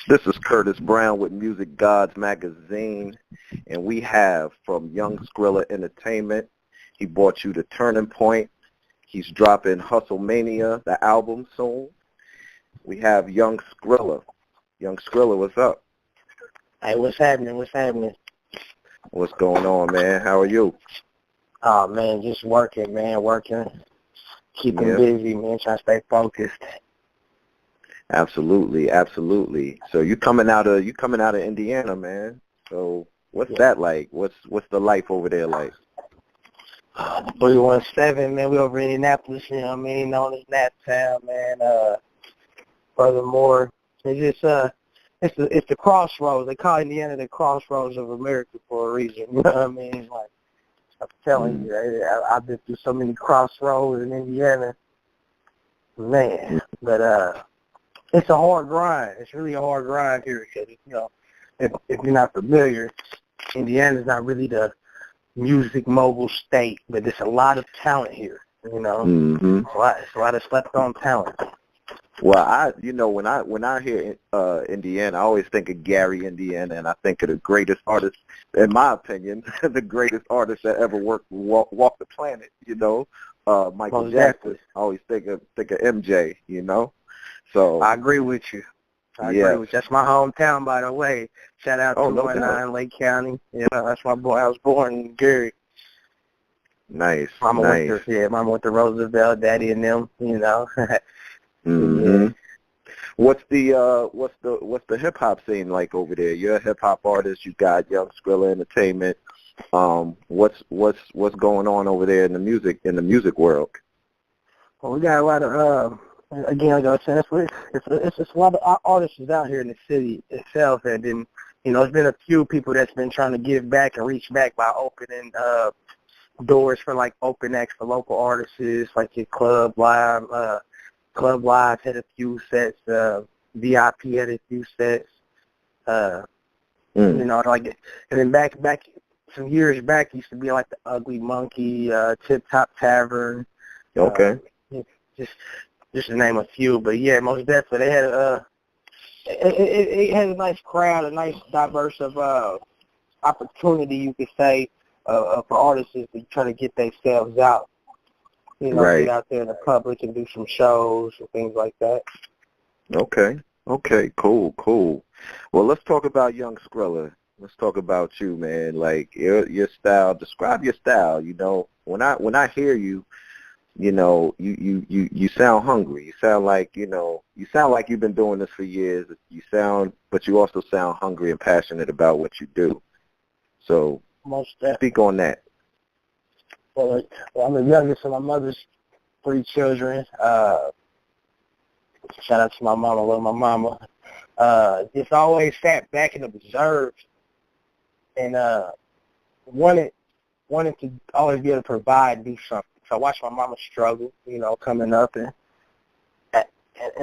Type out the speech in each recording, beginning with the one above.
This is Curtis Brown with Music Gods magazine, and we have from Young Scrilla Entertainment. He brought you the Turning Point. He's dropping Hustle Mania, the album, soon. We have Young Scrilla. Young Scrilla, what's up? Hey, what's happening? What's happening? What's going on, man? How are you? Oh, man, just working, man, keeping busy, man, trying to stay focused. Absolutely, absolutely. So you coming out of Indiana, man. So what's that like? What's the life over there like? 317, man, we over in Indianapolis, you know what I mean, known as Nap Town, man. Furthermore, it's just it's the crossroads. They call Indiana the crossroads of America for a reason. You know what I mean? Like I'm telling you, I've been through so many crossroads in Indiana, man. But it's a hard grind. It's really a hard grind here because, you know, if you're not familiar, Indiana's not really the music mogul state, but there's a lot of talent here, you know. Mm-hmm. It's a lot of slept-on talent. Well, when I hear Indiana, I always think of Gary, Indiana, and I think of the greatest artist, in my opinion, the greatest artist that ever walked the planet, you know, Michael Jackson. I always think of MJ, you know. So I agree with you. I agree with you. That's my hometown, by the way. Shout out to 219 Lake County. Yeah, that's my boy. I was born in Gary. Nice. Mama went to Roosevelt, Daddy and them, you know. Mm-hmm. What's the hip hop scene like over there? You're a hip hop artist. You got Young Scrilla Entertainment. What's going on over there in the music world? Well, we got a lot of again, like I was saying, it's a lot of artists out here in the city itself, and then, you know, there's been a few people that's been trying to give back and reach back by opening doors for like open acts for local artists, like your Club Live. Club Live had a few sets. VIP had a few sets. You know, like, and then back some years back, it used to be like the Ugly Monkey, Tip Top Tavern. Okay. Just to name a few, but yeah, most definitely they had it had a nice crowd, a nice diverse of opportunity, you could say, for artists to try to get themselves out. You know, get out there in the public and do some shows and things like that. Okay, cool. Well, let's talk about Young Scrilla. Let's talk about you, man. Like your style. Describe your style. You know, when I hear you, you know, you sound hungry. You sound like you've been doing this for years. But you also sound hungry and passionate about what you do. So, speak on that. Well, I'm the youngest of my mother's 3 children. Shout out to my mama. Love my mama. Just always sat back and observed, and wanted to always be able to provide, do something. So I watched my mama struggle, you know, coming up, and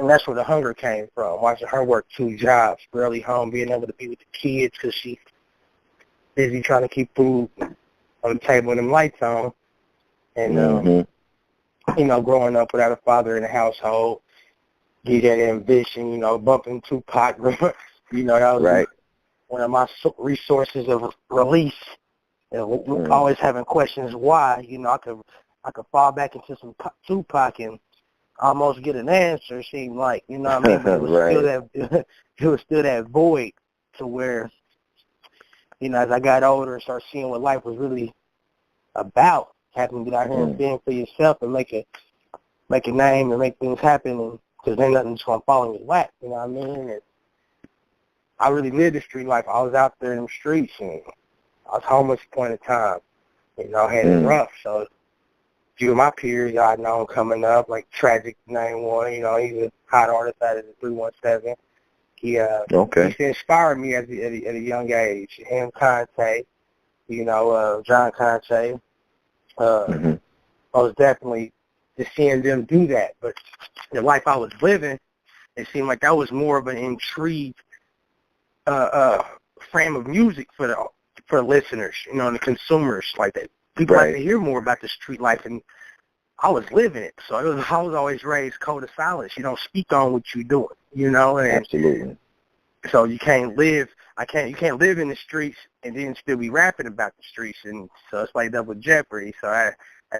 that's where the hunger came from. Watching her work 2 jobs, barely home, being able to be with the kids because she's busy trying to keep food on the table and them lights on. And, you know, growing up without a father in the household, get that ambition, you know, bumping Tupac, you know, that was one of my resources of release. And always having questions why, you know, I could fall back into some Tupac and almost get an answer, it seemed like, you know what I mean? But it was still that void to where, you know, as I got older and started seeing what life was really about, having to get out here and being for yourself and make a name and make things happen, because then nothing's going to fall in your lap, you know what I mean? And I really lived the street life. I was out there in the streets, and I was homeless at a point in time. You know, I had it rough, so few of my peers I know coming up, like Tragic 91, you know, he's a hot artist out of the 317. He inspired me at a young age. Him, Conte, you know, John Conte. I was definitely just seeing them do that. But the life I was living, it seemed like that was more of an intrigued frame of music for listeners, you know, and the consumers, like that. People like to hear more about the street life, and I was living it. So I was always raised code of silence. You don't speak on what you're doing. you know, and Absolutely. so you can't live in the streets and then still be rapping about the streets, and so it's like double jeopardy. So as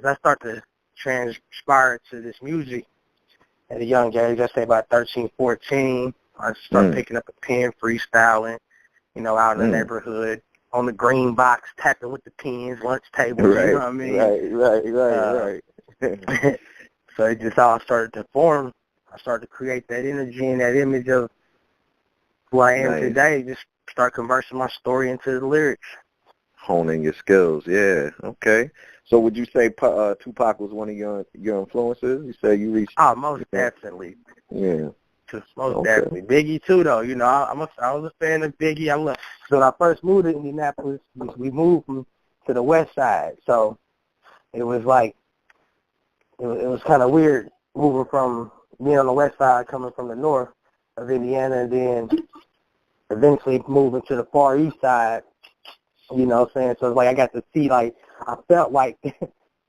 I start to transpire to this music at a young age, I say about 13, 14, I start picking up a pen, freestyling, you know, out in the neighborhood, on the green box, tapping with the pens, lunch tables, Right, you know what I mean? right. So it just all started to form. I started to create that energy and that image of who I am today, just start conversing my story into the lyrics. Honing your skills, yeah. Okay. So would you say Tupac was one of your influences? You say you reached... Oh, most definitely. Yeah. Most definitely. Biggie, too, though. You know, I was a fan of Biggie. So when I first moved to Indianapolis, we moved to the west side. So it was like, it was kind of weird moving from being on the west side, coming from the north of Indiana, and then eventually moving to the far east side, you know what I'm saying? So it's like I got to see, like, I felt like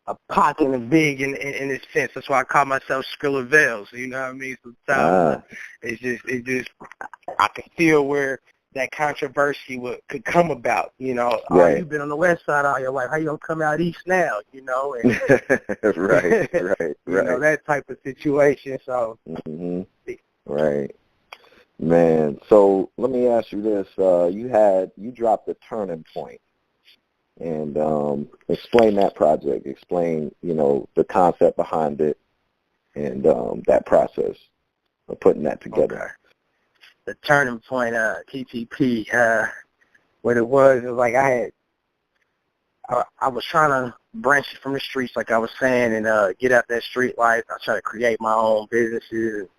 a Pac and a Big in this sense. That's why I call myself Scrilla Vales, you know what I mean? Sometimes it's just, I can feel where that controversy could come about, you know. Right. Oh, you've been on the west side all your life. How you gonna come out east now, you know? And, right. You know, that type of situation, so. Right. Man, so let me ask you this. You dropped a turning point. And explain that project. Explain, you know, the concept behind it and that process of putting that together. Okay. The turning point, TTP, what it was like I was trying to branch from the streets, like I was saying, and get out that street life. I try to create my own businesses,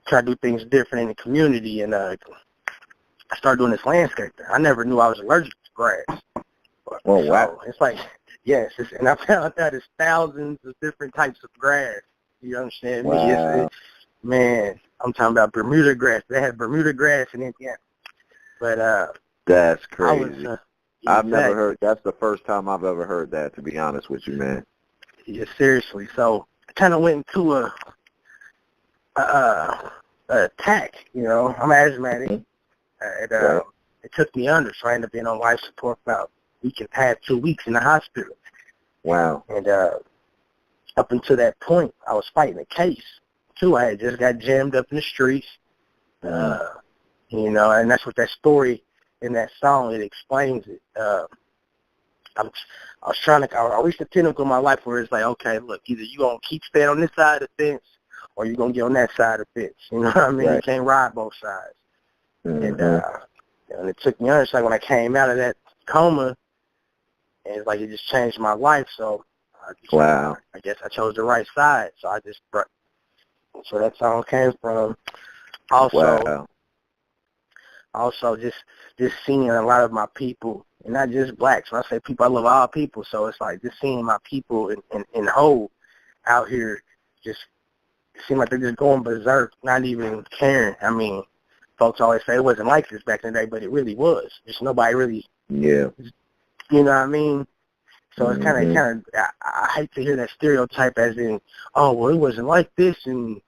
try to do things different in the community, and I started doing this landscaping. I never knew I was allergic to grass. Oh, wow. So it's like, yes, and I found out there's thousands of different types of grass. You understand me? Wow. Man, I'm talking about Bermuda grass. They have Bermuda grass in Indiana. But that's crazy. I've never exactly. heard. That's the first time I've ever heard that, to be honest with you, man. Yeah, seriously. So I kind of went into a attack. You know, I'm asthmatic. It took me under, so I ended up being on life support for about a week and a half, 2 weeks in the hospital. Wow. And up until that point, I was fighting a case, too. I had just got jammed up in the streets, you know, and that's what that story in that song, it explains it. I reached a pinnacle in my life where it's like, okay, look, either you going to keep staying on this side of the fence or you're going to get on that side of the fence. You know what I mean? Right. You can't ride both sides. And it took me under. It's like when I came out of that coma, and it's like it just changed my life. So I guess I chose the right side. So so that song came from. Also just seeing a lot of my people, and not just blacks. When I say people, I love all people. So it's like just seeing my people in whole out here, just seem like they're just going berserk, not even caring. I mean, folks always say it wasn't like this back in the day, but it really was. Just nobody really, you know what I mean? So it's kind of, I hate to hear that stereotype as in, oh, well, it wasn't like this, and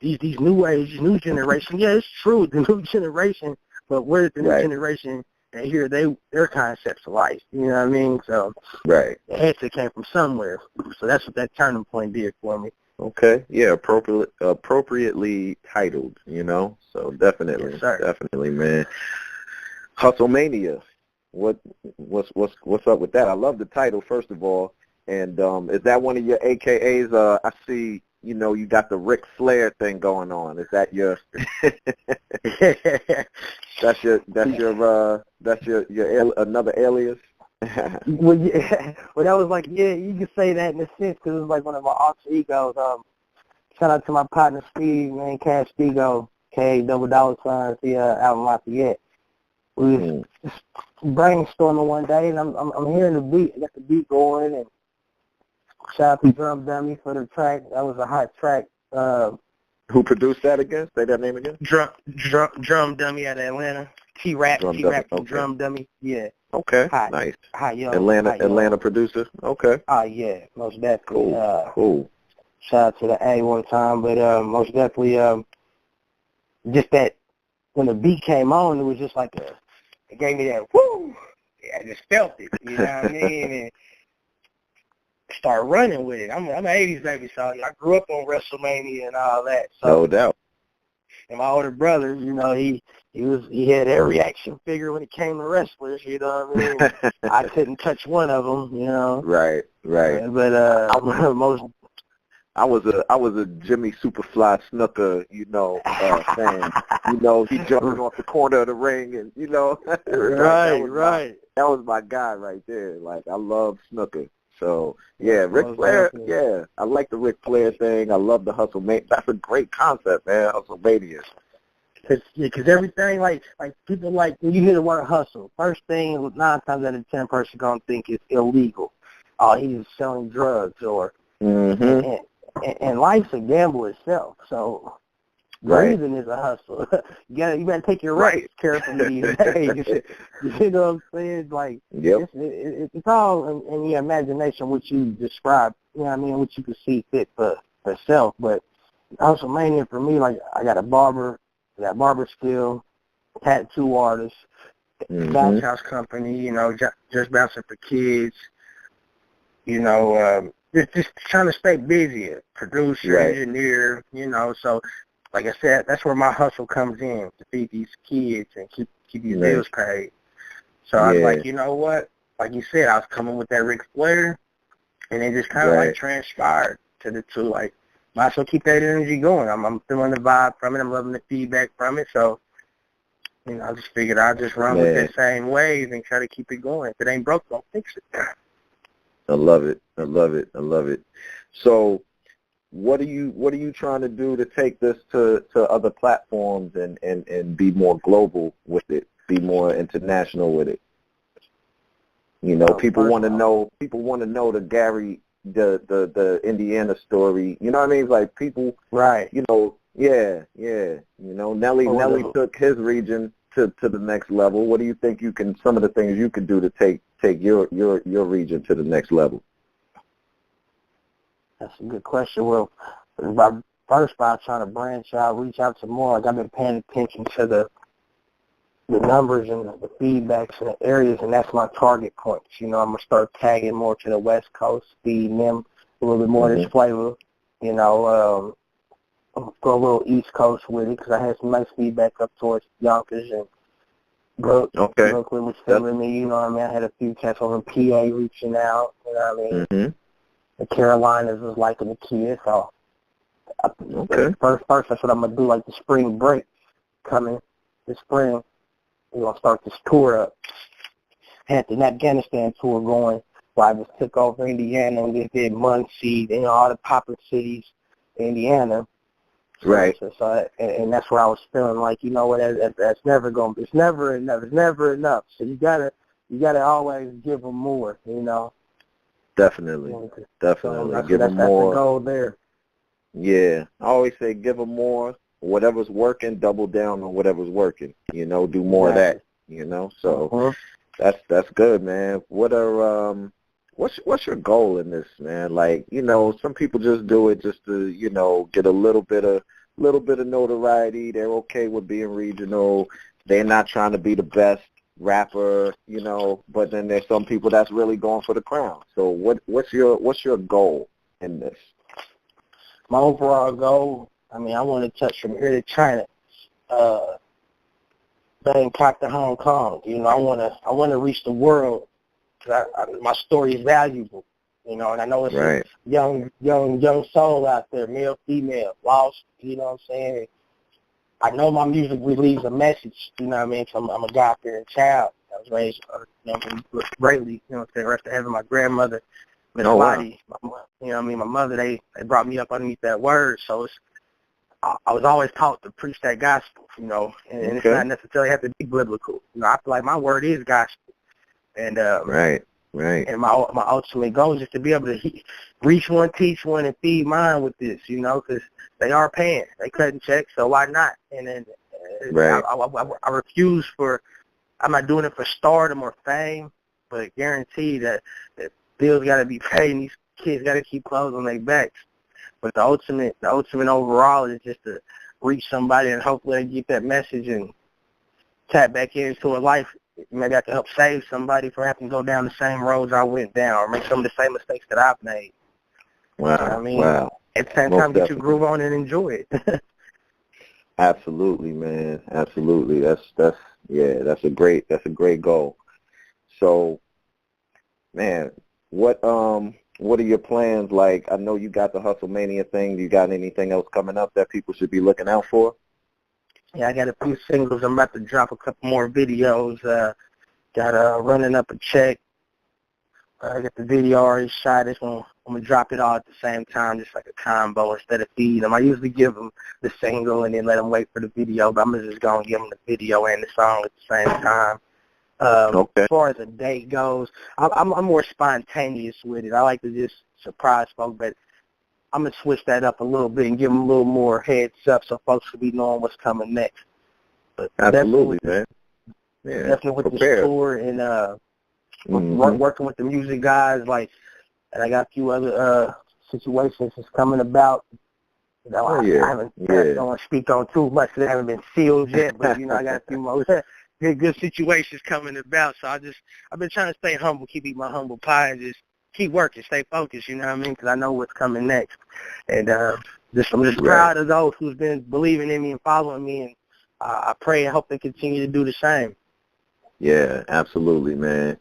these new age, new generation. Yeah, it's true, the new generation, but where's the new generation and hear their concepts of life? You know what I mean? So the answer came from somewhere. So that's what that turning point did for me. Okay, yeah, appropriately titled, you know. So definitely, definitely, man. Hustlemania, what's up with that? I love the title, first of all, and is that one of your AKAs? I see, you know, you got the Ric Flair thing going on. Is that your? that's your another alias? Well, yeah. Well, that was like, yeah, you can say that in a sense because it was like one of my alter egos. Shout out to my partner Steve, man, Cash Spigo, K$, the out in Lafayette. We was brainstorming one day, and I'm hearing the beat. I got the beat going, and shout out to Drum Dummy for the track. That was a hot track. Who produced that again? Say that name again. Drum Dummy out of Atlanta. T-Rap from Drum Dummy. Yeah. Okay. Hot. Nice. Hot, yo. Atlanta producer. Okay. Yeah, most definitely. Cool. Shout out to the A one time, but most definitely just that when the beat came on, it was just like it gave me that woo. I just felt it, you know what I mean? And start running with it. I'm an 80s baby, so I grew up on WrestleMania and all that. So, no doubt. And my older brother, you know, he had every action figure when it came to wrestlers, you know what I mean? I couldn't touch one of them, you know. Right. But I was a Jimmy Superfly Snooker, fan. You know, he jumping off the corner of the ring, and right. That was my guy right there. Like, I love Snooker. So yeah, Ric Flair. Yeah, I like the Ric Flair thing. I love the Hustlemania. That's a great concept, man. Hustlemania. Because everything like people like when you hear the word hustle, first thing 9 times out of 10 person gonna think is illegal. Oh, he's selling drugs or. Mm-hmm. And life's a gamble itself, so breathing is a hustle. you better take your rights carefully these days. You know what I'm saying? Like, it's all in your imagination, what you describe, you know what I mean, what you can see fit for self. But WrestleMania for me, like, I got a barber, I got barber skill, tattoo artist, bounce house company, you know, just bouncing for kids, you know, just trying to stay busy, producer, engineer, you know. So, like I said, that's where my hustle comes in, to feed these kids and keep these bills paid. So I was like, you know what? Like you said, I was coming with that Ric Flair, and it just kind of like transpired to the two. Like, might as well keep that energy going. I'm feeling the vibe from it. I'm loving the feedback from it. So, you know, I just figured I'd just run with that same wave and try to keep it going. If it ain't broke, don't fix it. I love it. So, what are you trying to do to take this to other platforms and be more global with it, be more international with it? You know, people want to know the Gary, the Indiana story. You know what I mean? Like, people, you know, you know, Nelly took his region to the next level. What do you think some of the things you can do to take your region to the next level? That's a good question. Well, first by trying to branch out, reach out to more. Like, I've been paying attention to the numbers and the feedbacks in the areas, and that's my target points. You know, I'm going to start tagging more to the West Coast, feeding them a little bit more of this flavor. You know, go a little East Coast with it, because I had some nice feedback up towards Yonkers and Brooklyn was feeling me. You know what I mean? I had a few cats over in PA reaching out. You know what I mean? The Carolinas was liking the kids, so first, that's what I'm going to do, like the spring break coming this spring. We're going to start this tour up. Had the Afghanistan tour going, so I just took over Indiana and just did Muncie, you know, all the popular cities in Indiana. Right. So and that's where I was feeling like, you know what, that's never going to, it's never enough. So you gotta always give them more, you know. Definitely. So give them more. That's the goal there. Yeah, I always say give them more. Whatever's working, double down on whatever's working. You know, do more of that. You know, so that's good, man. What's your goal in this, man? Like, you know, some people just do it just to, you know, get a little bit of notoriety. They're okay with being regional. They're not trying to be the best rapper, you know, but then there's some people that's really going for the crown. So what's your goal in this? My overall goal, I mean, I want to touch from here to China, Bangkok to Hong Kong. You know, I want to reach the world. Cause my story is valuable, you know, and I know it's a young soul out there, male, female, lost. You know what I'm saying? I know my music relieves a message, you know what I mean? So I'm a God-fearing child. I was raised, you know, greatly, you know what I'm saying, rest of heaven, my grandmother, Miss Lottie, you know what I mean, my mother, they brought me up underneath that word. So I was always taught to preach that gospel, you know, and it's not necessarily have to be biblical. You know, I feel like my word is gospel. And Right. And my ultimate goal is just to be able to reach one, teach one, and feed mine with this, you know, because they are paying. They cutting checks, so why not? And then I refuse I'm not doing it for stardom or fame, but guarantee that bills got to be paid and these kids got to keep clothes on their backs. But the ultimate overall is just to reach somebody and hopefully they get that message and tap back into a life. Maybe I can help save somebody from having to go down the same roads I went down or make some of the same mistakes that I've made. Wow. You know what I mean? Wow. At the same time, get your groove on and enjoy it. Absolutely, man. Absolutely. That's a great goal. So, man, what are your plans like? I know you got the Hustlemania thing. You got anything else coming up that people should be looking out for? Yeah, I got a few singles. I'm about to drop a couple more videos. Got Running Up a Check. I got the video already shot. I'm going to drop it all at the same time, just like a combo instead of feed them. I usually give them the single and then let them wait for the video, but I'm just going to give them the video and the song at the same time. Okay. As far as the date goes, I'm more spontaneous with it. I like to just surprise folks, but I'm going to switch that up a little bit and give them a little more heads up so folks will be knowing what's coming next. But absolutely, man. Yeah, definitely with this tour and working with the music guys, and I got a few other situations that's coming about. You know, I don't want to speak on too much because they haven't been sealed yet, but, I got a few more good situations coming about. So I've been trying to stay humble, keep eating my humble pie, and just keep working, stay focused, you know what I mean, because I know what's coming next. And I'm just proud of those who's been believing in me and following me, and I pray and hope they continue to do the same. Yeah, absolutely, man.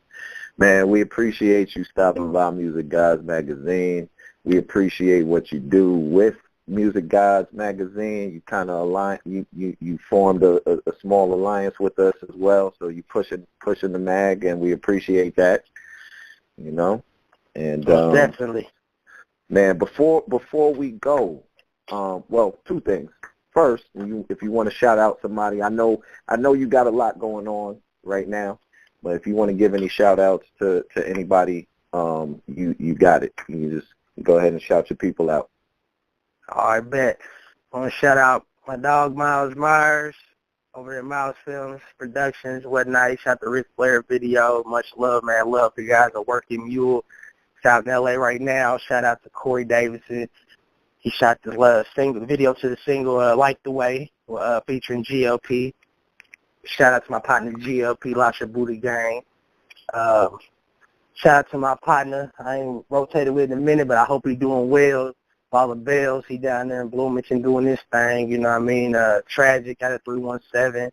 Man, we appreciate you stopping by Music Guys Magazine. We appreciate what you do with Music Guys Magazine. You kind of you formed a small alliance with us as well, so you pushing the mag, and we appreciate that, And definitely. Man, before we go, two things. First, if you want to shout out somebody, I know you got a lot going on right now, but if you want to give any shout outs to anybody, you got it. You just go ahead and shout your people out. I bet. I want to shout out my dog Miles Myers over at Miles Films Productions, whatnot. He shot the Ric Flair video. Much love, man. Love the guys at Working Mule. He's out in L.A. right now. Shout out to Corey Davidson. He shot the video to the single Like the Way, featuring GLP. Shout out to my partner GLP, Lasha Booty Gang. Shout out to my partner. I ain't rotated with in a minute, but I hope he's doing well. All the bells, he down there in Bloomington doing this thing, you know what I mean? Tragic out of 317.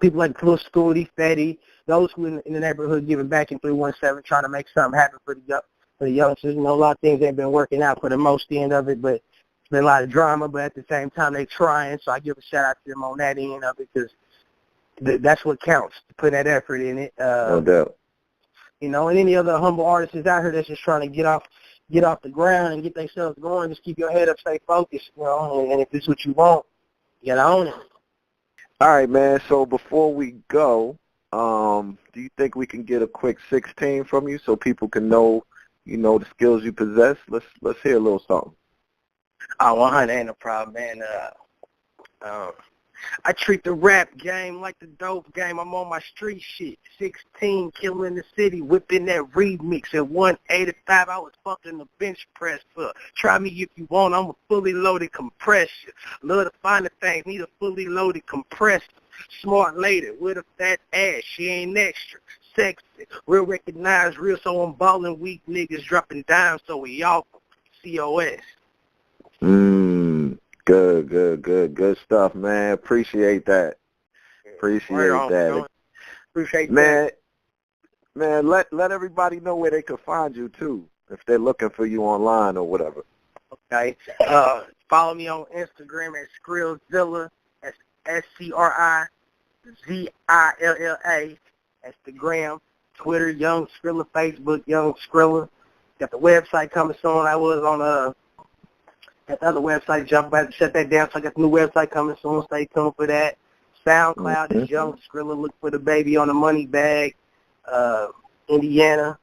People like Little Scooty, Fetty, those who in the neighborhood giving back in 317, trying to make something happen for the youngsters. A lot of things ain't been working out for the most end of it, but it's been a lot of drama, but at the same time they trying, so I give a shout out to them on that end of it because that's what counts, to put that effort in it. No doubt. And any other humble artists out here that's just trying to get off the ground and get themselves going, just keep your head up, stay focused, and if this is what you want, you gotta own it. All right, man, so before we go, do you think we can get a quick 16 from you so people can know, the skills you possess? Let's hear a little something. 100 ain't a problem, man. I treat the rap game like the dope game. I'm on my street shit. 16, killing the city, whipping that remix. At 185, I was fucking the bench press. Try me if you want, I'm a fully loaded compressor. Love to find the things, need a fully loaded compressor. Smart lady with a fat ass, she ain't extra. Sexy, real recognized, real, so I'm ballin' weak niggas dropping dimes, so we all COS. Good stuff, man. Appreciate that. Appreciate that. Man, let everybody know where they can find you too, if they're looking for you online or whatever. Okay. Follow me on Instagram at Skrillzilla. That's SCRIZILLA. Instagram, Twitter, Young Scrilla, Facebook, Young Scrilla. Got the website coming soon. I was on got the other website jump. I had to shut that down, so I got the new website coming soon. Stay tuned for that. SoundCloud is Young Scrilla. Look for the baby on the money bag. Indiana.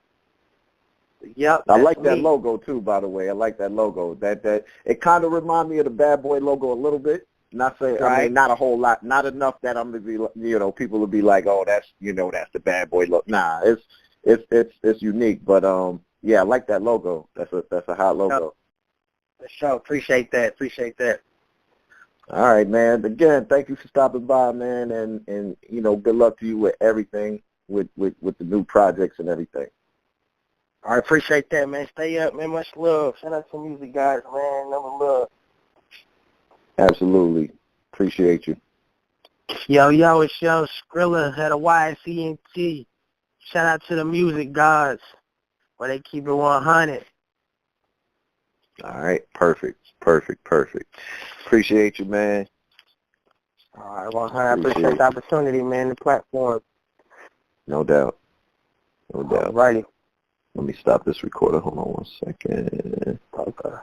Yep. I like that logo too, by the way. I like that logo. That it kind of reminds me of the Bad Boy logo a little bit. Not saying, right. I mean, not a whole lot, not enough that I'm gonna be, people will be like, oh, that's the Bad Boy logo. Nah, it's unique, but yeah, I like that logo. That's a hot logo. For sure. Appreciate that. All right, man. Again, thank you for stopping by, man, and you know, good luck to you with everything, with the new projects and everything. I appreciate that, man. Stay up, man. Much love. Shout out to Music Guys, man. Number love. Absolutely. Appreciate you. Yo, it's yo, Scrilla at a YCNT. Shout out to the Music Gods, where they keep it 100. All right. Perfect. Appreciate you, man. All right, 100. I appreciate the opportunity, man, the platform. No doubt. No doubt. Alrighty. Let me stop this recorder. Hold on one second. Okay.